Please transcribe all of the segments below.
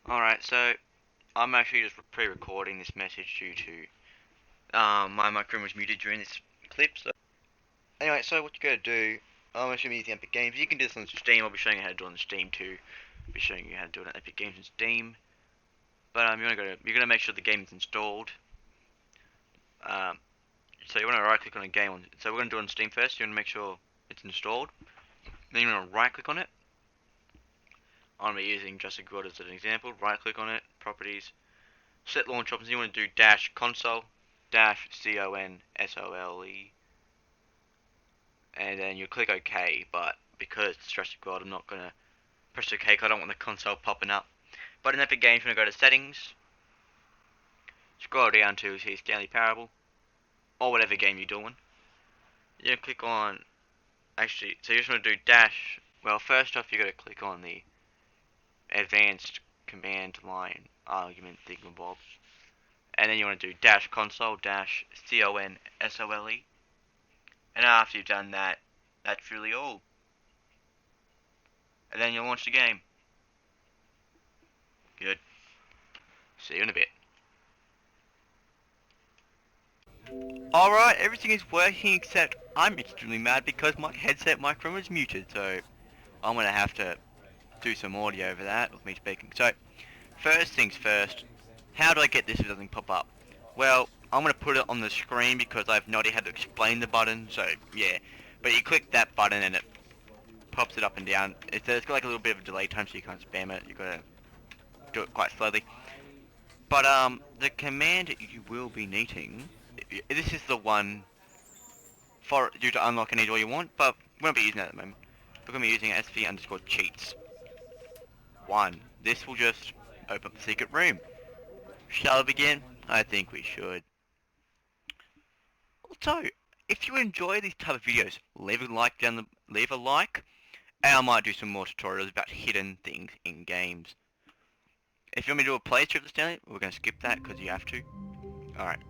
Alright, so I'm actually just pre-recording this message due to my microphone was muted during this clip. So anyway, so what you gotta do, I'm actually using Epic Games. You can do this on Steam. I'll be showing you how to do it on Steam too. I'll be showing you how to do it on Epic Games and Steam. But you're gonna make sure the game is installed. Um, so you wanna right click on a game so we're gonna do it on Steam first. You wanna make sure it's installed. Then you wanna right click on it. I'm gonna be using Jurassic World as an example. Right click on it, properties, set launch options. You want to do dash console, dash console, and then you click OK. But because it's Jurassic World, I'm not gonna press OK because I don't want the console popping up. But in Epic Games, you're gonna go to settings, scroll down to see Stanley Parable, or whatever game you're doing. You're gonna click on so you just want to do dash. Well, first off, you gotta click on the advanced command line argument thingamabob. And then you want to do dash console dash console. And after you've done that, that's really all. And then you'll launch the game. Good. See you in a bit. Alright, everything is working except I'm extremely mad because my headset microphone is muted, so I'm gonna have to do some audio over that with me speaking. So, first things first, how do I get this if it doesn't pop up? Well, I'm going to put it on the screen because I have no idea how to explain the button, so yeah. But you click that button and it pops it up and down. It's got like a little bit of a delay time so you can't spam it. You've got to do it quite slowly. But the command you will be needing, this is the one for you to unlock any door you want, but we won't be using that at the moment. We're going to be using sv underscore cheats. 1. This will just open up the secret room. Shall we begin? I think we should. Also, if you enjoy these type of videos, leave a like and I might do some more tutorials about hidden things in games. If you want me to do a playthrough of the Stanley, we're going to skip that because you have to. Alright.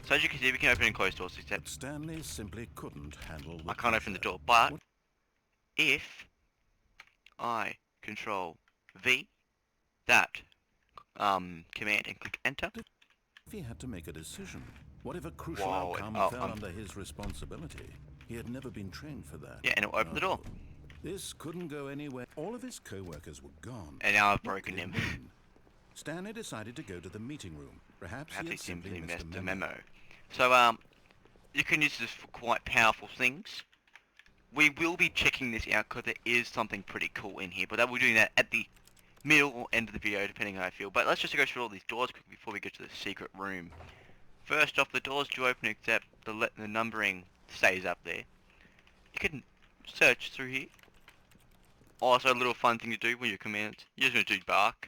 So as you can see, we can open and close doors, except Stanley simply couldn't handle the I can't open the pressure. door, but if I control V, that command and click enter. If he had to make a decision, what if a crucial Whoa, outcome fell under his responsibility? He had never been trained for that. Yeah, and it'll open the door. This couldn't go anywhere. All of his co-workers were gone. And now I've broken him. Stanley decided to go to the meeting room. Perhaps he had simply missed the memo. So, you can use this for quite powerful things. We will be checking this out because there is something pretty cool in here, but we'll be doing that at the middle or end of the video, depending how I feel. But let's just go through all these doors quickly before we get to the secret room. First off, the doors do open except the numbering stays up there. You can search through here. Also, a little fun thing to do with your commands. You're just going to do bark.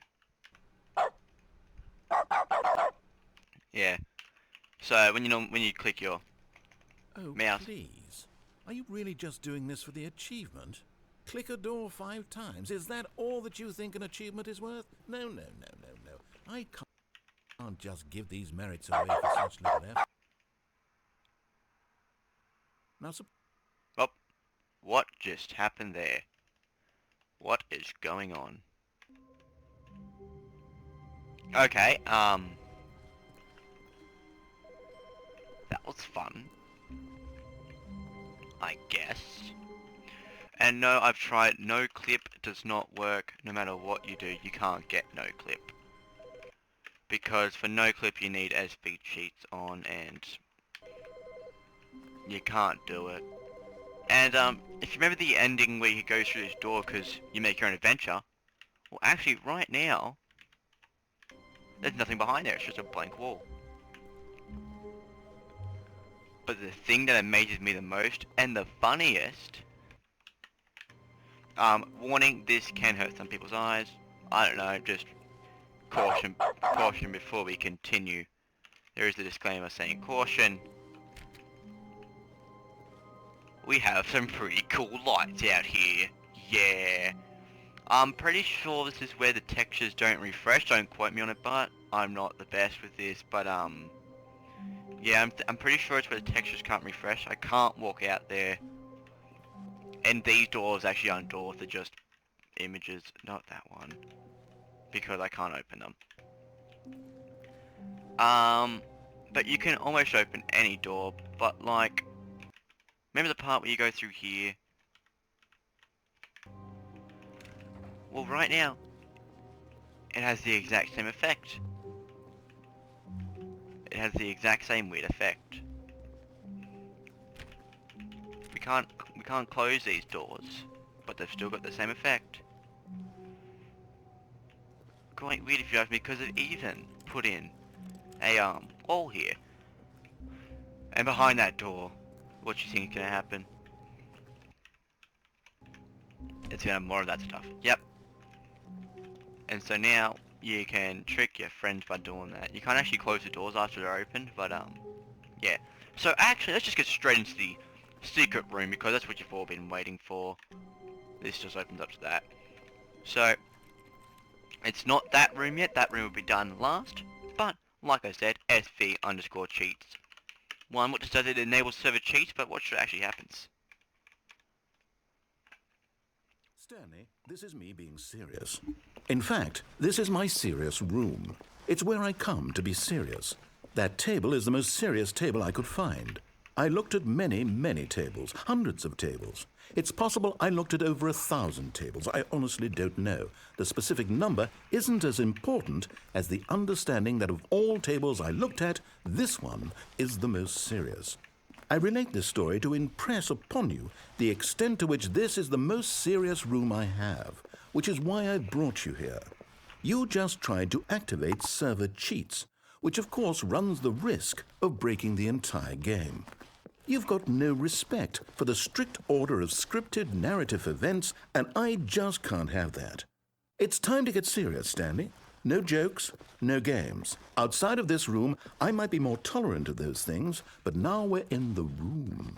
Yeah. So when you click your mouse. Please. Are you really just doing this for the achievement? Click a door 5 times. Is that all that you think an achievement is worth? No. I can't just give these merits away for such little effort. Now, Oh, what just happened there? What is going on? Okay, that was fun, I guess. And no, I've tried, no clip does not work. No matter what you do, you can't get no clip. Because for no clip you need SV cheats on and you can't do it. And if you remember the ending where you go through this door because you make your own adventure, well actually right now, there's nothing behind there, it's just a blank wall. But the thing that amazes me the most, and the funniest, warning, this can hurt some people's eyes. I don't know, just caution before we continue. There is a disclaimer saying caution. We have some pretty cool lights out here. Yeah. I'm pretty sure this is where the textures don't refresh. Don't quote me on it, but I'm not the best with this. But yeah, I'm pretty sure it's where the textures can't refresh. I can't walk out there. And these doors actually aren't doors. They're just images, not that one, because I can't open them. But you can almost open any door, but like, remember the part where you go through here? Well, right now, it has the exact same effect. It has the exact same weird effect. We can't close these doors, but they've still got the same effect. Quite weird if you ask me, because it even put in a wall here. And behind that door, what do you think is gonna happen? It's gonna have more of that stuff. Yep. And so now you can trick your friends by doing that. You can't actually close the doors after they're opened, but yeah. So actually, let's just get straight into the secret room, because that's what you've all been waiting for. This just opens up to that. So it's not that room yet. That room will be done last. But like I said, SV_cheats. One, what does it enable server cheats, but what actually happens? Stanley, this is me being serious. In fact, this is my serious room. It's where I come to be serious. That table is the most serious table I could find. I looked at many, many tables, hundreds of tables. It's possible I looked at over 1,000 tables. I honestly don't know. The specific number isn't as important as the understanding that of all tables I looked at, this one is the most serious. I relate this story to impress upon you the extent to which this is the most serious room I have, which is why I brought you here. You just tried to activate server cheats, which of course runs the risk of breaking the entire game. You've got no respect for the strict order of scripted narrative events, and I just can't have that. It's time to get serious, Stanley. No jokes, no games. Outside of this room, I might be more tolerant of those things, but now we're in the room.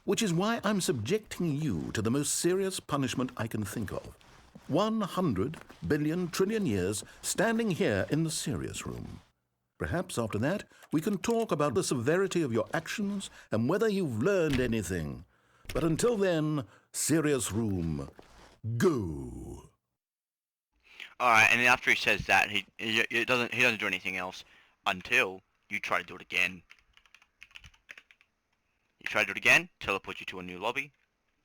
Which is why I'm subjecting you to the most serious punishment I can think of. 100 billion trillion years standing here in the serious room. Perhaps after that, we can talk about the severity of your actions and whether you've learned anything. But until then, serious room, go. Alright, and then after he says that, he doesn't do anything else until you try to do it again. You try to do it again, teleport you to a new lobby,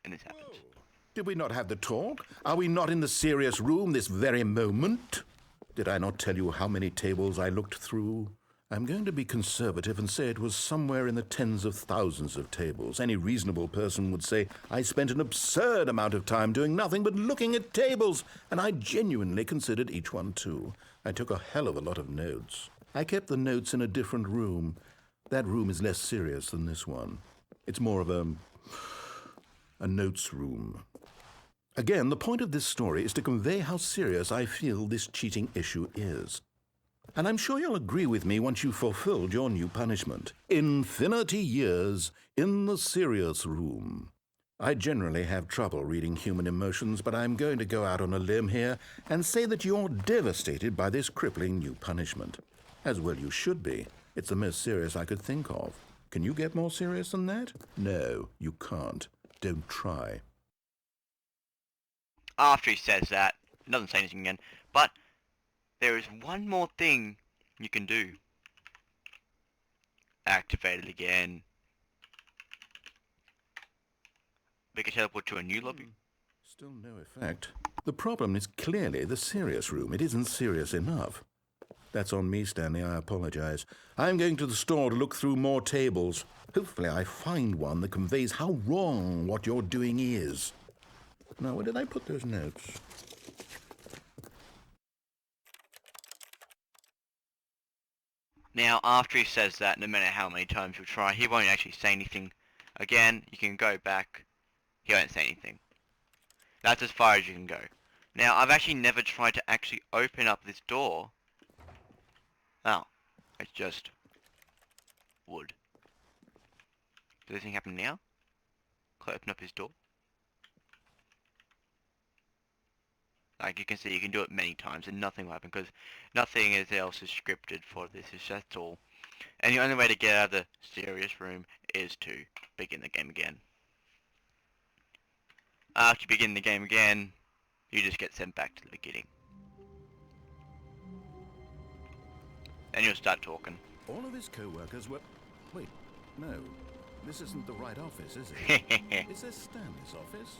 and this happens. Whoa. Did we not have the talk? Are we not in the serious room this very moment? Did I not tell you how many tables I looked through? I'm going to be conservative and say it was somewhere in the tens of thousands of tables. Any reasonable person would say I spent an absurd amount of time doing nothing but looking at tables, and I genuinely considered each one too. I took a hell of a lot of notes. I kept the notes in a different room. That room is less serious than this one. It's more of a notes room. Again, the point of this story is to convey how serious I feel this cheating issue is. And I'm sure you'll agree with me once you've fulfilled your new punishment. Infinity years in the serious room. I generally have trouble reading human emotions, but I'm going to go out on a limb here and say that you're devastated by this crippling new punishment. As well you should be. It's the most serious I could think of. Can you get more serious than that? No, you can't. Don't try. After he says that, he doesn't say anything again, but there is one more thing you can do. Activate it again. We can teleport to a new lobby. Still no effect. The problem is clearly the serious room. It isn't serious enough. That's on me, Stanley. I apologize. I'm going to the store to look through more tables. Hopefully I find one that conveys how wrong what you're doing is. Now, where did I put those notes? Now, after he says that, no matter how many times you try, he won't actually say anything. Again, you can go back. He won't say anything. That's as far as you can go. Now, I've actually never tried to actually open up this door. Oh, it's just wood. Does anything happen now? Can I open up his door? Like you can see, you can do it many times and nothing will happen because nothing else is scripted for this. It's just all. And the only way to get out of the serious room is to begin the game again. After you begin the game again, You just get sent back to the beginning. And you'll start talking. All of his co-workers were... Wait, no. This isn't the right office, is it? Is this Stanley's office?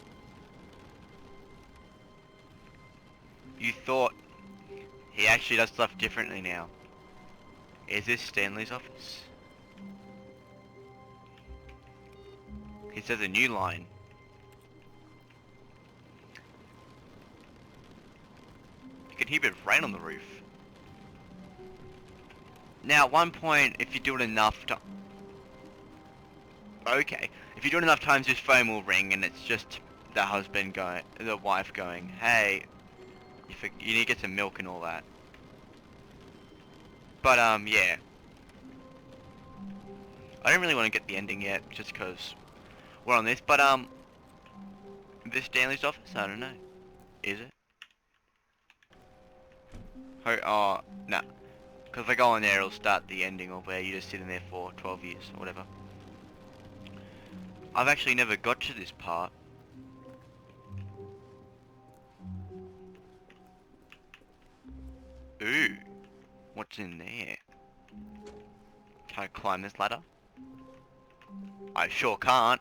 You thought he actually does stuff differently now. Is this Stanley's office? He says a new line. You can hear a bit of rain on the roof. Now, at one point, if you do it enough to... Okay. If you do it enough times, his phone will ring, and it's just the husband going... The wife going, hey, you need to get some milk and all that. But, yeah. I don't really want to get the ending yet, just because we're on this, but, this Stanley's office? I don't know. Is it? Oh, no. Because if I go in there, it'll start the ending of where you just sit in there for 12 years, or whatever. I've actually never got to this part. Ooh. What's in there? Can I climb this ladder? I sure can't.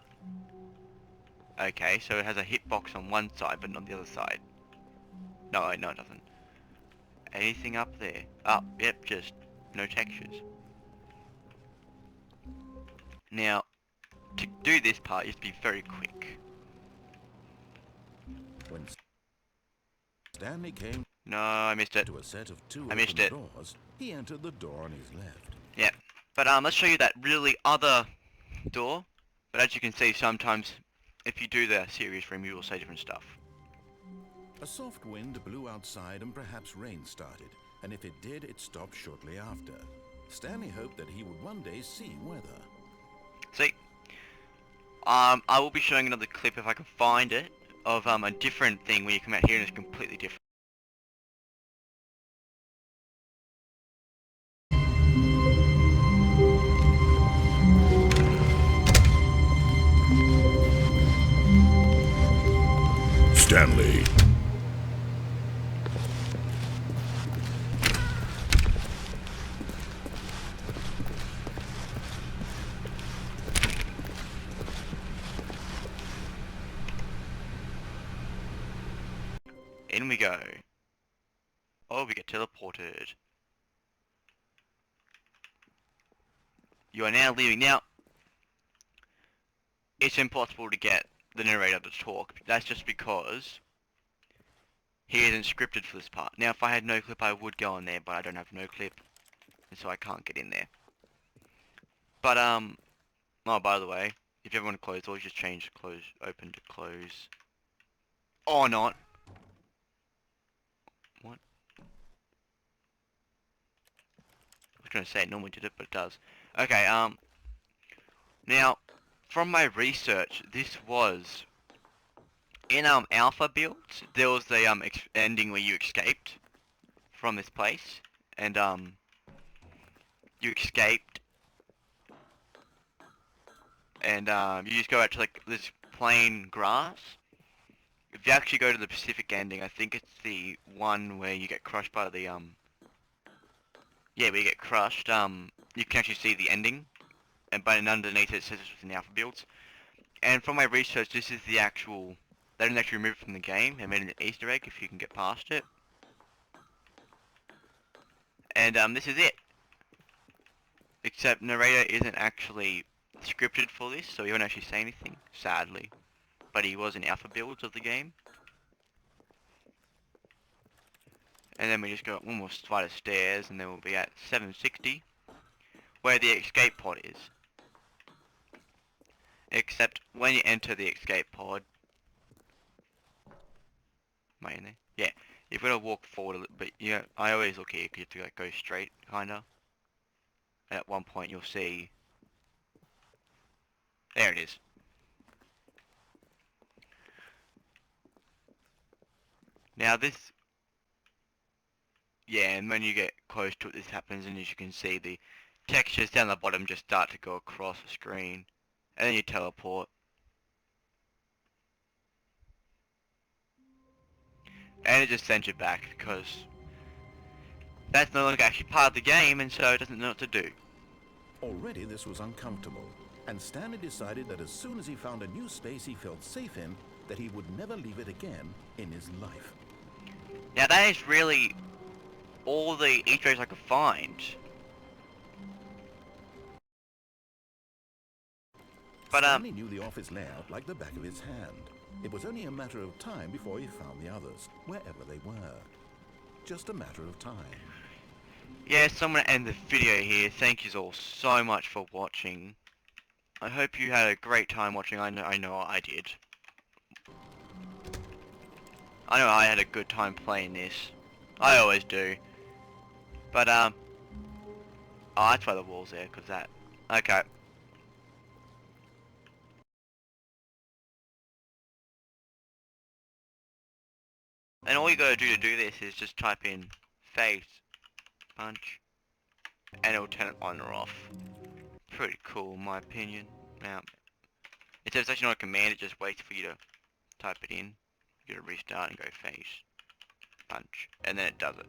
Okay, so it has a hitbox on one side, but not the other side. No, it doesn't. Anything up there? Oh, yep, just no textures. Now, to do this part, you have to be very quick. When Stanley came No, I missed it. to a set of two I missed open it. doors, he entered the door on his left. Yeah, but let's show you that really other door. But as you can see, sometimes if you do the series room, you will say different stuff. A soft wind blew outside and perhaps rain started, and if it did, it stopped shortly after. Stanley hoped that he would one day see weather. See, I will be showing another clip if I can find it of a different thing where you come out here and it's completely different. Stanley. In we go. Oh, we get teleported. You are now leaving. Now, it's impossible to get the narrator to talk. That's just because he isn't scripted for this part. Now, if I had no clip, I would go on there, but I don't have no clip, and so I can't get in there. But, oh, by the way, if you ever want to close doors, just change close, open to close. Or not. What? I was gonna say it normally did it, but it does. Okay, now, from my research, this was in alpha builds. There was the ending where you escaped from this place, and you escaped, and you just go out to like this plain grass. If you actually go to the Pacific ending, I think it's the one where you get crushed by the yeah, where you get crushed. You can actually see the ending, and but underneath it says it's in the alpha builds. And from my research, this is the actual. They didn't actually remove it from the game. They made an Easter egg if you can get past it. And this is it. Except narrator isn't actually scripted for this, so he won't actually say anything, sadly. But he was in alpha builds of the game. And then we just go up one more flight of stairs, and then we'll be at 760, where the escape pod is. Except when you enter the escape pod, am I in there? Yeah, you've got to walk forward a little bit. Yeah, I always look here because you have to like, go straight, kinda. And at one point you'll see, there it is. Now this, yeah, and when you get close to it, this happens, and as you can see, the textures down the bottom just start to go across the screen, and then you teleport. And it just sends you back because that's no longer actually part of the game, and so it doesn't know what to do. Already this was uncomfortable, and Stanley decided that as soon as he found a new space he felt safe in, that he would never leave it again in his life. Now that is really all the Easter eggs I could find. But Stanley knew the office layout like the back of his hand. It was only a matter of time before he found the others, wherever they were. Just a matter of time. yes, I'm gonna end the video here. Thank you all so much for watching. I hope you had a great time watching. I know I did. I know I had a good time playing this. I always do. But oh, that's why the wall's there, cause that. Okay. And all you gotta do to do this is just type in face punch, and it'll turn it on or off. Pretty cool, in my opinion. Now, it says actually not a command, it just waits for you to type it in. You gotta restart and go face punch, and then it does it.